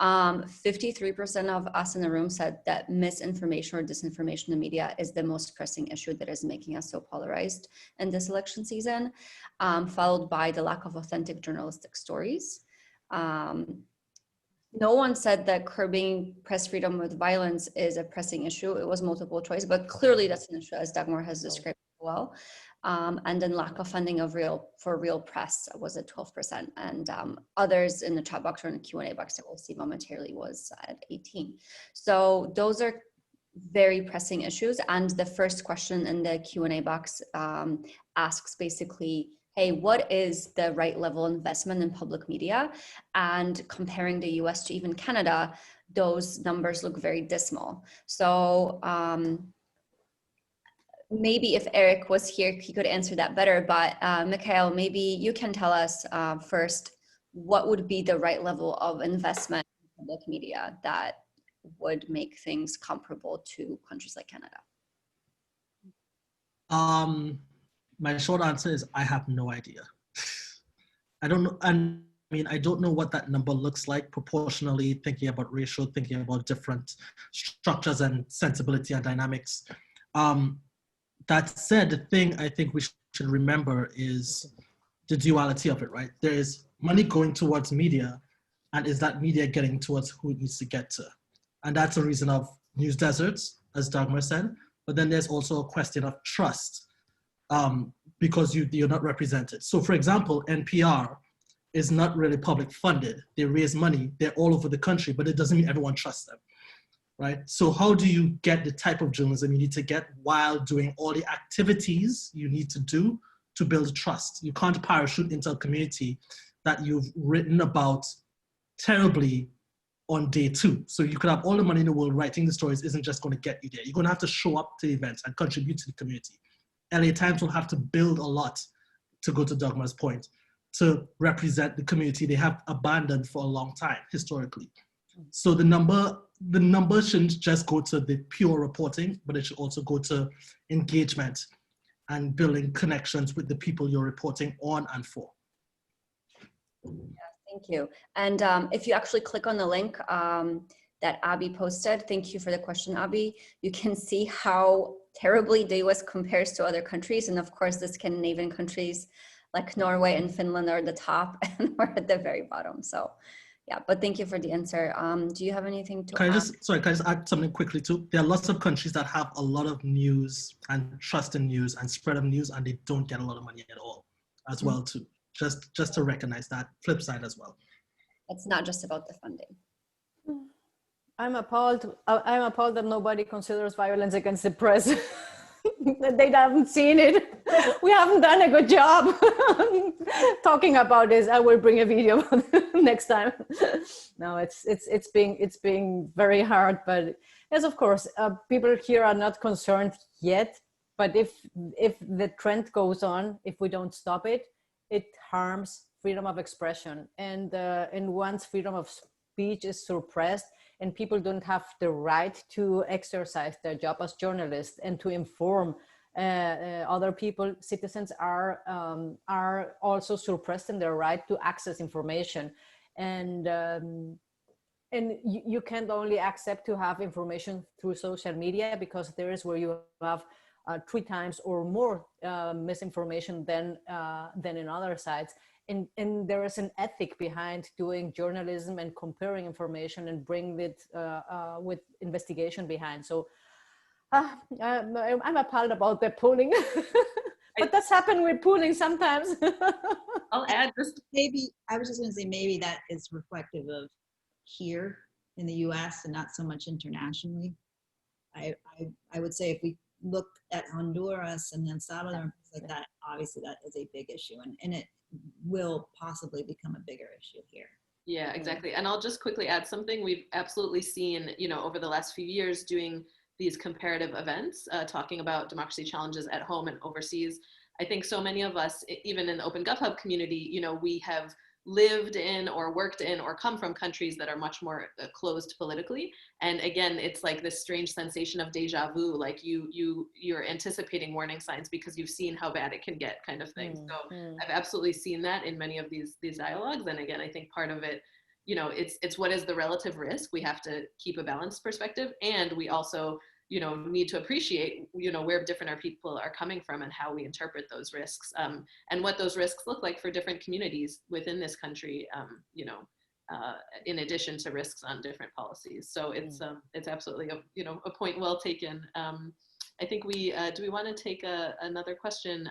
53% of us in the room said that misinformation or disinformation in the media is the most pressing issue that is making us so polarized in this election season, followed by the lack of authentic journalistic stories. No one said that curbing press freedom with violence is a pressing issue. It was multiple choice, but clearly that's an issue, as Dagmar has described well. And then lack of funding for real press was at 12%. And others in the chat box or in the Q&A box that we'll see momentarily was at 18%. So those are very pressing issues. And the first question in the Q&A box asks basically, hey, what is the right level of investment in public media? And comparing the US to even Canada, those numbers look very dismal. So maybe if Eric was here, he could answer that better. But Mikhail, maybe you can tell us first, what would be the right level of investment in public media that would make things comparable to countries like Canada? My short answer is I have no idea. I don't know. I mean, I don't know what that number looks like proportionally, thinking about ratio, thinking about different structures and sensibility and dynamics. That said, the thing I think we should remember is the duality of it, right? There is money going towards media, and is that media getting towards who it needs to get to? And that's a reason of news deserts, as Dagmar said, but then there's also a question of trust. Because you're not represented. So for example, NPR is not really public funded. They raise money, they're all over the country, but it doesn't mean everyone trusts them, right? So how do you get the type of journalism you need to get while doing all the activities you need to do to build trust? You can't parachute into a community that you've written about terribly on day 2. So you could have all the money in the world, writing the stories isn't just going to get you there. You're going to have to show up to events and contribute to the community. LA Times will have to build a lot, to go to Dagmar's point, to represent the community they have abandoned for a long time, historically. So the number shouldn't just go to the pure reporting, but it should also go to engagement and building connections with the people you're reporting on and for. Yeah, thank you. And if you actually click on the link that Abby posted, thank you for the question, Abby, you can see how terribly the US compares to other countries. And of course, the Scandinavian countries like Norway and Finland are at the top and we're at the very bottom. So Yeah, but thank you for the answer. Do you have anything to Can I add? just add something quickly too? There are lots of countries that have a lot of news and trust in news and spread of news, and they don't get a lot of money at all as well too. Just to recognize that flip side as well. It's not just about the funding. I'm appalled that nobody considers violence against the press. They haven't seen it. We haven't done a good job talking about this. I will bring a video next time. No, it's being very hard, but yes, of course, people here are not concerned yet. But if the trend goes on, if we don't stop it, it harms freedom of expression. And once freedom of speech is suppressed, and people don't have the right to exercise their job as journalists and to inform other people, citizens are also suppressed in their right to access information. And you can't only accept to have information through social media, because there is where you have 3 times or more misinformation than in other sites. And there is an ethic behind doing journalism and comparing information and bring it with investigation behind. So I'm appalled about the pooling, but that's happened with pooling sometimes. I'll add just Maybe, I was just going to say, maybe that is reflective of here in the US and not so much internationally. I would say if we look at Honduras and El Salvador and things like that, obviously that is a big issue, and it will possibly become a bigger issue here. Yeah, exactly. And I'll just quickly add something. We've absolutely seen, over the last few years doing these comparative events, talking about democracy challenges at home and overseas. I think so many of us, even in the Open Gov Hub community, we have lived in or worked in or come from countries that are much more closed politically. And again, it's like this strange sensation of deja vu, like you're anticipating warning signs because you've seen how bad it can get, kind of thing. So I've absolutely seen that in many of these dialogues. And again, I think part of it, it's what is the relative risk. We have to keep a balanced perspective, and we also need to appreciate, where different our people are coming from and how we interpret those risks, and what those risks look like for different communities within this country, in addition to risks on different policies. So it's absolutely a point well taken. I think do we want to take another question,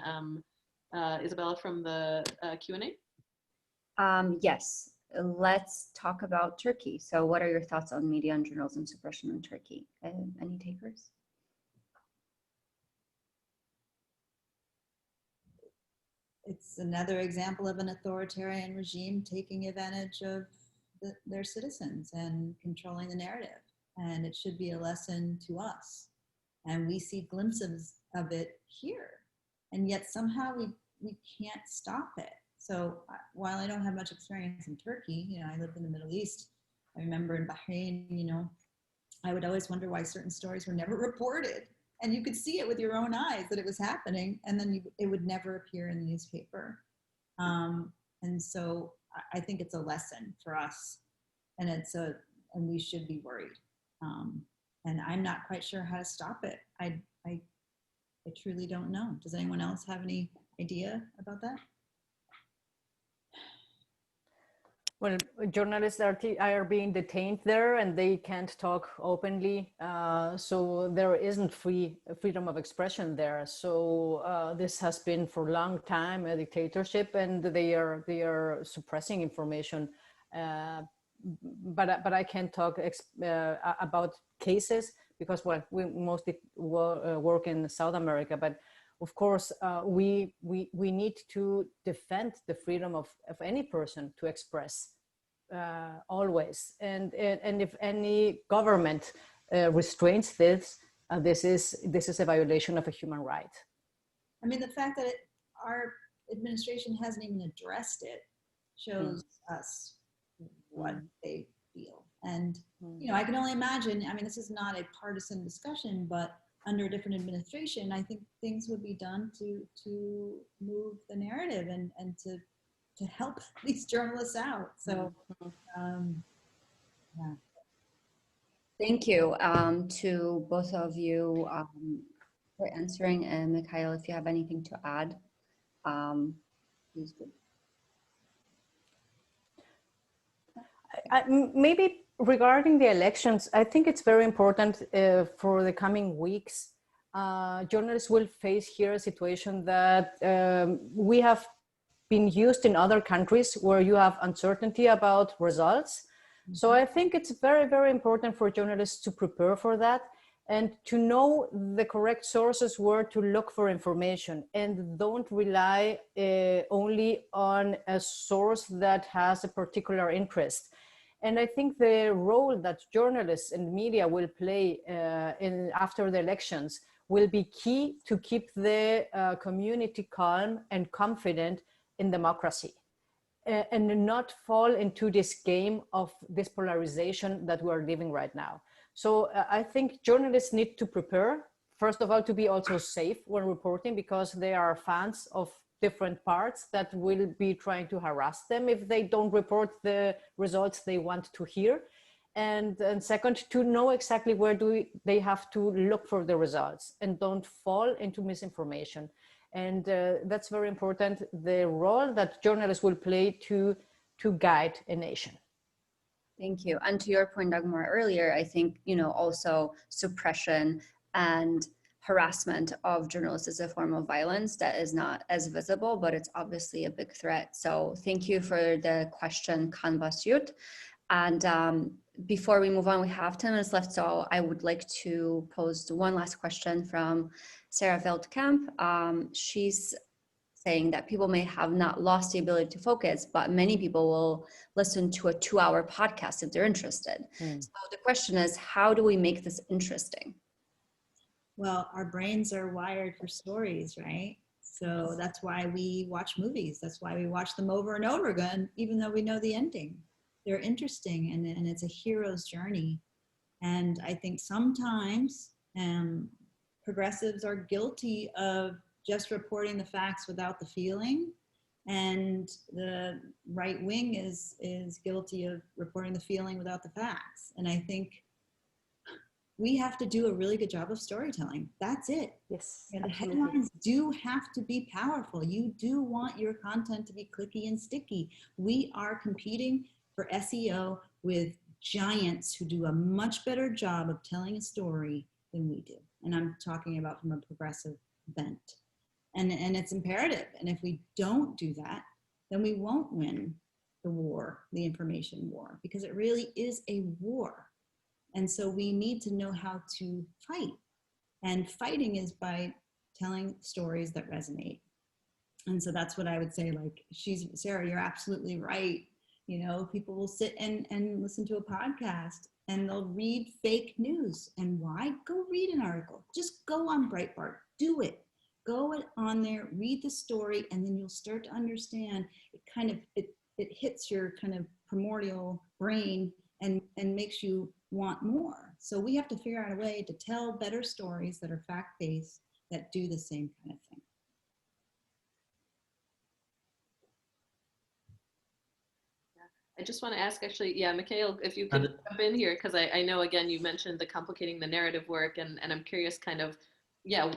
Isabella, from the Q&A? Yes. Let's talk about Turkey. So what are your thoughts on media and journalism suppression in Turkey? Any takers? It's another example of an authoritarian regime taking advantage of their citizens and controlling the narrative. And it should be a lesson to us. And we see glimpses of it here. And yet somehow we can't stop it. So while I don't have much experience in Turkey, I lived in the Middle East. I remember in Bahrain, I would always wonder why certain stories were never reported. And you could see it with your own eyes that it was happening, and then it would never appear in the newspaper. And so I think it's a lesson for us, and and we should be worried. And I'm not quite sure how to stop it. I truly don't know. Does anyone else have any idea about that? Well, journalists are being detained there, and they can't talk openly. So there isn't freedom of expression there. So this has been for a long time a dictatorship, and they are suppressing information. But I can't talk about cases because, well, we mostly work in South America. But of course, we need to defend the freedom of any person to express always. And if any government restrains this, this is a violation of a human right. I mean, the fact that our administration hasn't even addressed it shows us what they feel. And, I can only imagine, I mean, this is not a partisan discussion, but under a different administration, I think things would be done to move the narrative and to help these journalists out. So, yeah. Thank you to both of you for answering. And Mikhail, if you have anything to add, please do. Maybe regarding the elections, I think it's very important for the coming weeks. Journalists will face here a situation that we have been used in other countries where you have uncertainty about results. Mm-hmm. So I think it's very, very important for journalists to prepare for that and to know the correct sources where to look for information, and don't rely only on a source that has a particular interest. And I think the role that journalists and media will play after the elections will be key to keep the community calm and confident in democracy, and not fall into this game of this polarization that we're living right now. So I think journalists need to prepare, first of all, to be also safe when reporting, because they are fans of different parts that will be trying to harass them if they don't report the results they want to hear. And second, to know exactly where they have to look for the results and don't fall into misinformation. And that's very important, the role that journalists will play to guide a nation. Thank you. And to your point, Dagmar, earlier, I think, also suppression and harassment of journalists is a form of violence that is not as visible, but it's obviously a big threat. So thank you for the question, Kanvasyut. And before we move on, we have 10 minutes left. So I would like to pose one last question from Sarah Veldkamp. She's saying that people may have not lost the ability to focus, but many people will listen to a 2-hour podcast if they're interested. So the question is, how do we make this interesting? Well, our brains are wired for stories, right? So that's why we watch movies. That's why we watch them over and over again, even though we know the ending. They're interesting, and it's a hero's journey. And I think sometimes progressives are guilty of just reporting the facts without the feeling, and the right wing is guilty of reporting the feeling without the facts. And I think we have to do a really good job of storytelling. That's it. Yes. And the headlines do have to be powerful. You do want your content to be clicky and sticky. We are competing for SEO with giants who do a much better job of telling a story than we do. And I'm talking about from a progressive bent. And it's imperative. And if we don't do that, then we won't win the war, the information war, because it really is a war. And so we need to know how to fight. And fighting is by telling stories that resonate. And so that's what I would say. Like, Sarah, you're absolutely right. People will sit and listen to a podcast and they'll read fake news. And why? Go read an article. Just go on Breitbart. Do it. Go on there, read the story, and then you'll start to understand. It hits your kind of primordial brain and makes you want more. So we have to figure out a way to tell better stories that are fact-based, that do the same kind of thing. I just want to ask, actually, Mikhail, if you could jump in here, because I know, again, you mentioned the complicating the narrative work, and I'm curious kind of,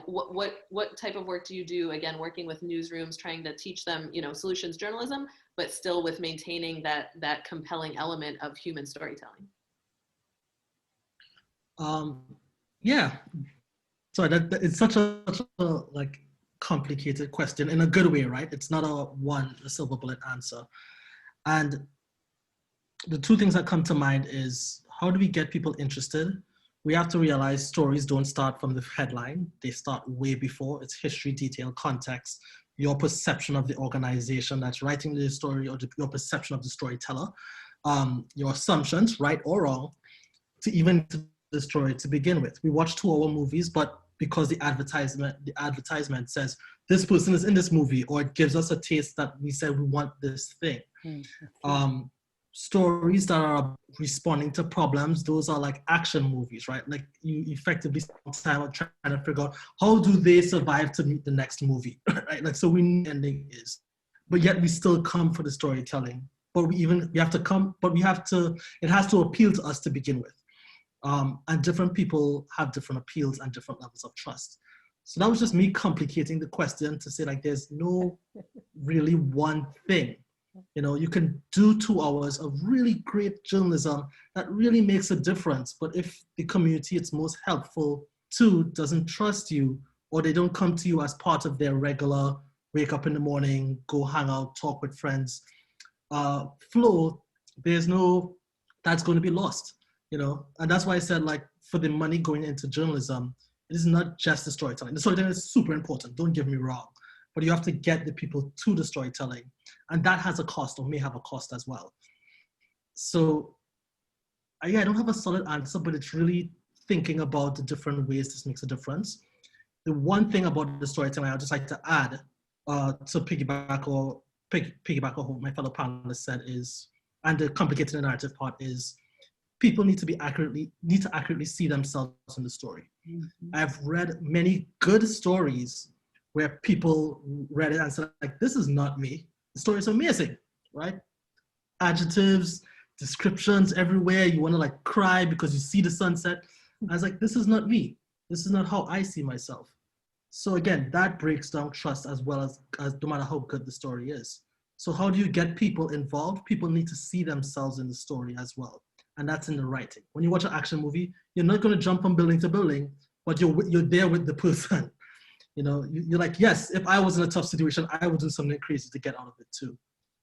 what type of work do you do, again, working with newsrooms, trying to teach them, solutions journalism, but still with maintaining that compelling element of human storytelling? So it's such a like complicated question in a good way, right? It's not a silver bullet answer. And the two things that come to mind is, how do we get people interested? We have to realize stories don't start from the headline. They start way before. It's history, detail, context, your perception of the organization that's writing the story, or your perception of the storyteller, your assumptions, right or wrong, to even the story to begin with. We watch 2-hour movies, but because the advertisement says this person is in this movie, or it gives us a taste that we said we want this thing. Stories that are responding to problems, those are like action movies, right? Like, you effectively spend time trying to figure out how do they survive to meet the next movie, right? Like, so we know the ending is, but yet we still come for the storytelling. But it has to appeal to us to begin with. And different people have different appeals and different levels of trust. So that was just me complicating the question to say, like, there's no really one thing. You know, you can do 2 hours of really great journalism that really makes a difference. But if the community it's most helpful to doesn't trust you, or they don't come to you as part of their regular wake up in the morning, go hang out, talk with friends flow, that's going to be lost, you know? And that's why I said, like, for the money going into journalism, it is not just the storytelling. The storytelling is super important, don't get me wrong, but you have to get the people to the storytelling. And that has a cost, or may have a cost as well. So yeah, I don't have a solid answer, but it's really thinking about the different ways this makes a difference. The one thing about the storytelling I'd just like to add to piggyback on what my fellow panelists said is, and the complicated narrative part is, people need to accurately see themselves in the story. Mm-hmm. I've read many good stories where people read it and said, like, this is not me. The story is amazing, right? Adjectives, descriptions everywhere. You want to like cry because you see the sunset. I was like, this is not me. This is not how I see myself. So again, that breaks down trust as well as no matter how good the story is. So how do you get people involved? People need to see themselves in the story as well. And that's in the writing. When you watch an action movie, you're not going to jump from building to building, but you're there with the person. You know, you're like, yes, if I was in a tough situation, I would do something crazy to get out of it too.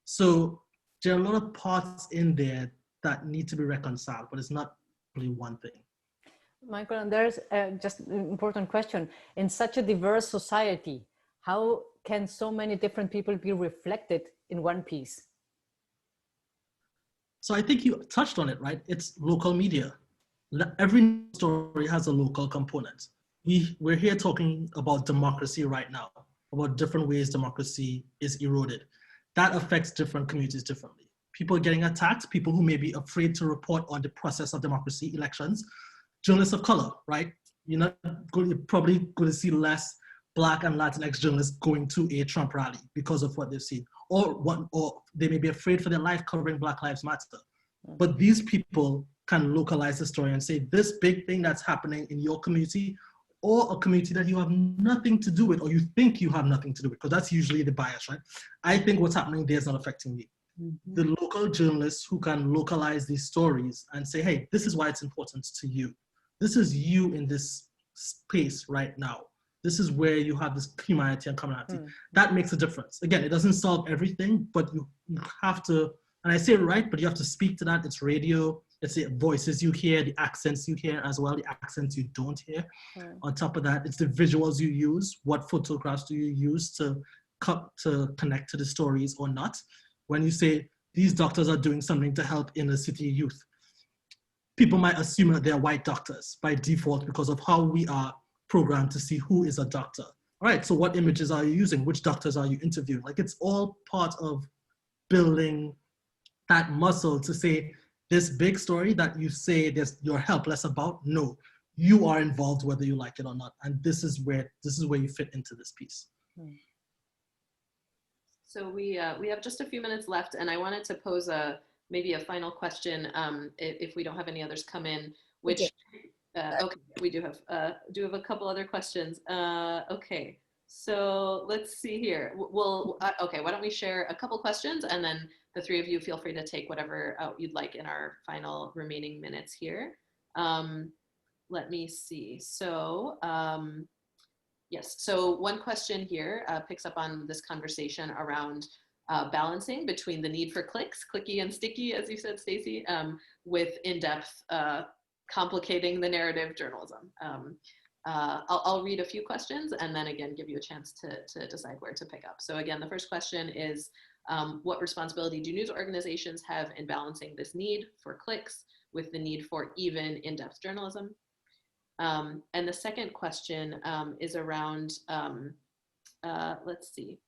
So there are a lot of parts in there that need to be reconciled, but it's not really one thing. Michael, and there's just an important question. In such a diverse society, how can so many different people be reflected in one piece? So I think you touched on it, right? It's local media. Every story has a local component. We're here talking about democracy right now, about different ways democracy is eroded. That affects different communities differently. People getting attacked, people who may be afraid to report on the process of democracy, elections, journalists of color, right? You're probably going to see less Black and Latinx journalists going to a Trump rally because of what they've seen. Or they may be afraid for their life covering Black Lives Matter. But these people can localize the story and say, this big thing that's happening in your community, or a community that you have nothing to do with, or you think you have nothing to do with, because that's usually the bias, right? I think what's happening there is not affecting me. Mm-hmm. The local journalists who can localize these stories and say, hey, this is why it's important to you. This is you in this space right now. This is where you have this humanity and commonality. Mm-hmm. That makes a difference. Again, it doesn't solve everything, but you have to, and I say it right, but you have to speak to that. It's radio, it's the voices you hear, the accents you hear as well, the accents you don't hear. On top of that, it's the visuals you use. What photographs do you use to connect to the stories or not? When you say, these doctors are doing something to help inner city youth, people might assume that they're white doctors by default because of how we are programmed to see who is a doctor. All right, so what images are you using? Which doctors are you interviewing? Like, it's all part of building that muscle to say, this big story that you say you're helpless about, no, you are involved whether you like it or not. And this is where you fit into this piece. So we have just a few minutes left, and I wanted to pose maybe a final question if we don't have any others come in, which, okay, we do have a couple other questions. Okay, so let's see here. Okay, why don't we share a couple questions, and then the three of you feel free to take whatever you'd like in our final remaining minutes here. Let me see. So yes, so one question here picks up on this conversation around balancing between the need for clicks, clicky and sticky, as you said, Stacy, with in-depth complicating the narrative journalism. I'll read a few questions and then again give you a chance to decide where to pick up. So again, the first question is, what responsibility do news organizations have in balancing this need for clicks with the need for even in-depth journalism? And the second question is around, let's see,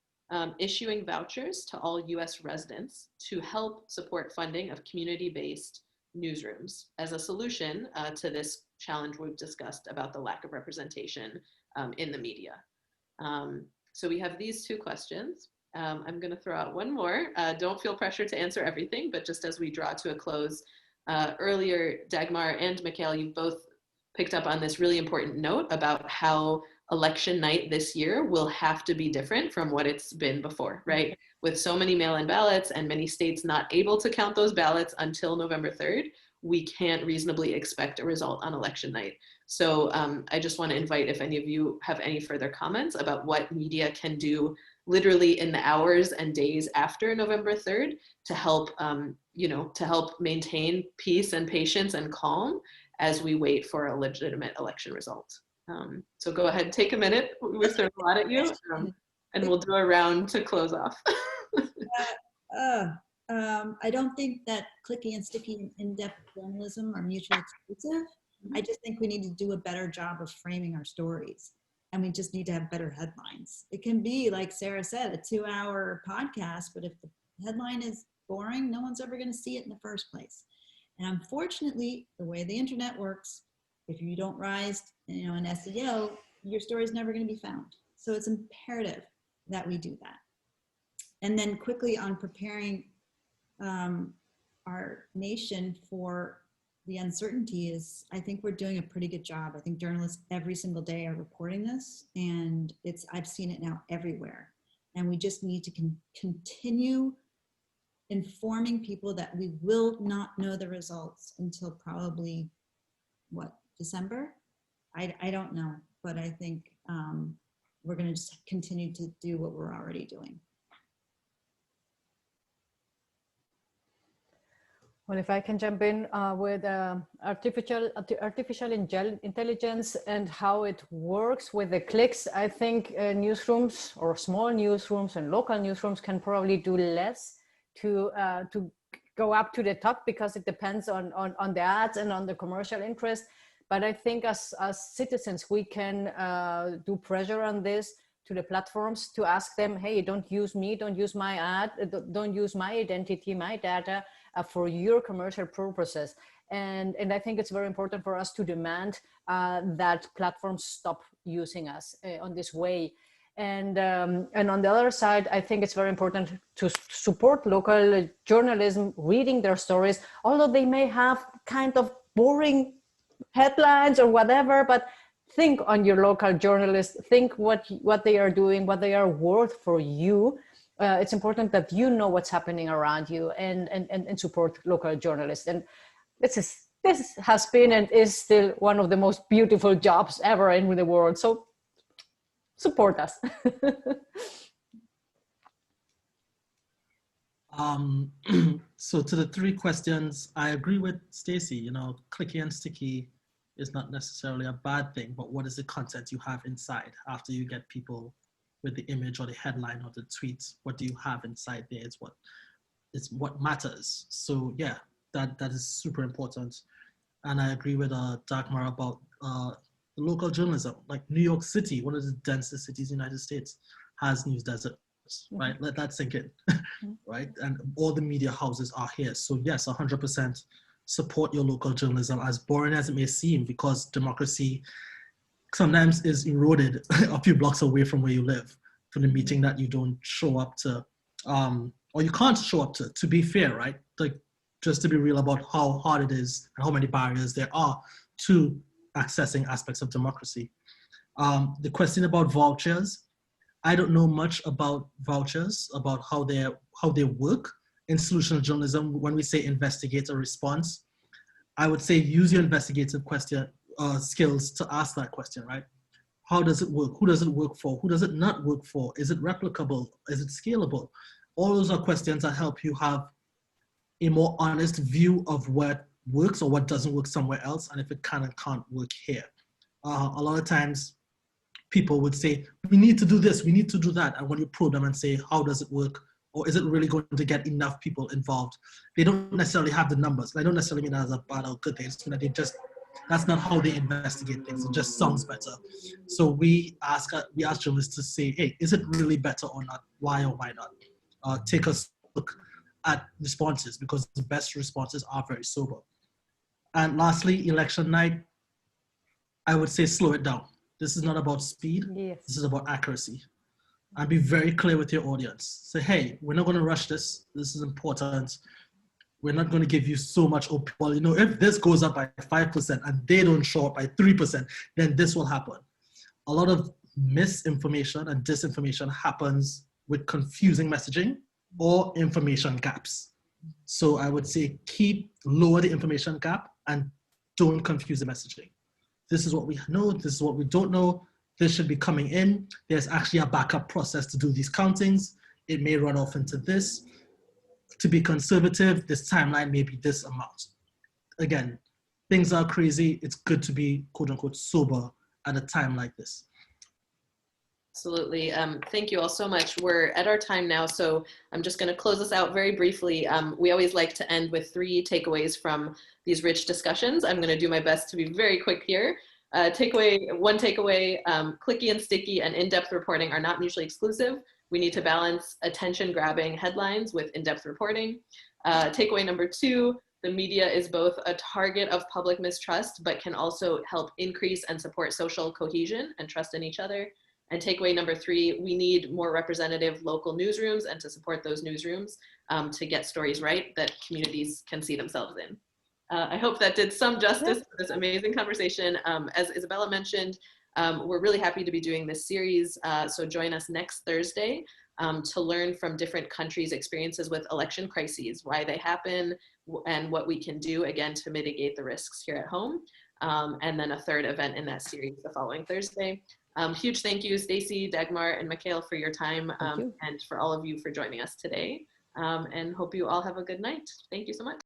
issuing vouchers to all US residents to help support funding of community-based newsrooms as a solution to this challenge we've discussed about the lack of representation in the media. So we have these two questions. I'm going to throw out one more. Don't feel pressure to answer everything, but just as we draw to a close, earlier, Dagmar and Mikhail, you both picked up on this really important note about how election night this year will have to be different from what it's been before, right? with so many mail-in ballots and many states not able to count those ballots until November 3rd, we can't reasonably expect a result on election night. So I just want to invite if any of you have any further comments about what media can do literally in the hours and days after November 3rd to help, to help maintain peace and patience and calm as we wait for a legitimate election result. So go ahead, take a minute. We've thrown a lot at you, and we'll do a round to close off. I don't think that clicky and sticky and in-depth journalism are mutually exclusive. I just think we need to do a better job of framing our stories, and we just need to have better headlines. It can be, like Sarah said, a 2-hour podcast, but if the headline is boring, no one's ever going to see it in the first place. And unfortunately, the way the internet works, if you don't rise, in SEO, your story is never going to be found. So it's imperative that we do that. And then quickly on preparing our nation for the uncertainty is, I think we're doing a pretty good job. I think journalists every single day are reporting this, and I've seen it now everywhere. And we just need to continue informing people that we will not know the results until probably, December? I don't know, but I think we're going to just continue to do what we're already doing. Well, if I can jump in with artificial intelligence and how it works with the clicks, I think newsrooms or small newsrooms and local newsrooms can probably do less to go up to the top, because it depends on the ads and on the commercial interest. But I think as citizens, we can do pressure on this to the platforms to ask them, hey, don't use me, don't use my ad, don't use my identity, my data for your commercial purposes. And I think it's very important for us to demand that platforms stop using us on this way. And on the other side, I think it's very important to support local journalism, reading their stories, although they may have kind of boring headlines or whatever, but think on your local journalists, think what they are doing, what they are worth for you. It's important that you know what's happening around you and support local journalists. And this has been and is still one of the most beautiful jobs ever in the world. So support us. So to the 3 questions, I agree with Stacy. Clicky and sticky is not necessarily a bad thing, but what is the content you have inside after you get people with the image or the headline or the tweets? What do you have inside there is what matters. So yeah, that is super important. And I agree with Dagmar about the local journalism. Like New York City, one of the densest cities in the United States, has news deserts, right? Let that sink in, right? And all the media houses are here. So yes, 100% support your local journalism, as boring as it may seem, because democracy sometimes is eroded a few blocks away from where you live, from the meeting that you don't show up to, or you can't show up to be fair, right? Like, just to be real about how hard it is and how many barriers there are to accessing aspects of democracy. The question about vouchers, I don't know much about vouchers, about how they work in solutional journalism. When we say investigate a response, I would say use your investigative skills to ask that question, right? How does it work? Who does it work for? Who does it not work for? Is it replicable? Is it scalable? All those are questions that help you have a more honest view of what works or what doesn't work somewhere else, and if it can and can't work here. A lot of times people would say, we need to do this, we need to do that. And when you probe them and say, how does it work? Or is it really going to get enough people involved? They don't necessarily have the numbers. I don't necessarily mean that as a bad or good thing. It's that that's not how they investigate things. It just sounds better. So we ask journalists to say, hey, is it really better or not? Why or why not? Take a look at responses, because the best responses are very sober. And lastly, election night, I would say slow it down. This is not about speed. Yes. This is about accuracy. And be very clear with your audience. Say, hey, we're not going to rush this. This is important. We're not going to give you so much. Well, if this goes up by 5% and they don't show up by 3%, then this will happen. A lot of misinformation and disinformation happens with confusing messaging or information gaps. So I would say lower the information gap and don't confuse the messaging. This is what we know, this is what we don't know, this should be coming in. There's actually a backup process to do these countings. It may run off into this. To be conservative, this timeline may be this amount. Again, things are crazy. It's good to be quote unquote sober at a time like this. Absolutely. Thank you all so much. We're at our time now, so I'm just going to close this out very briefly. We always like to end with 3 takeaways from these rich discussions. I'm going to do my best to be very quick here. One takeaway, clicky and sticky and in-depth reporting are not mutually exclusive. We need to balance attention-grabbing headlines with in-depth reporting. Takeaway number 2, the media is both a target of public mistrust, but can also help increase and support social cohesion and trust in each other. And takeaway number 3, we need more representative local newsrooms and to support those newsrooms to get stories right that communities can see themselves in. I hope that did some justice to this amazing conversation. As Isabella mentioned, we're really happy to be doing this series. So join us next Thursday to learn from different countries' experiences with election crises, why they happen, and what we can do, again, to mitigate the risks here at home. And then a 3rd event in that series the following Thursday. Huge thank you, Stacy, Dagmar, and Mikhail for your time, and for all of you for joining us today. And hope you all have a good night. Thank you so much.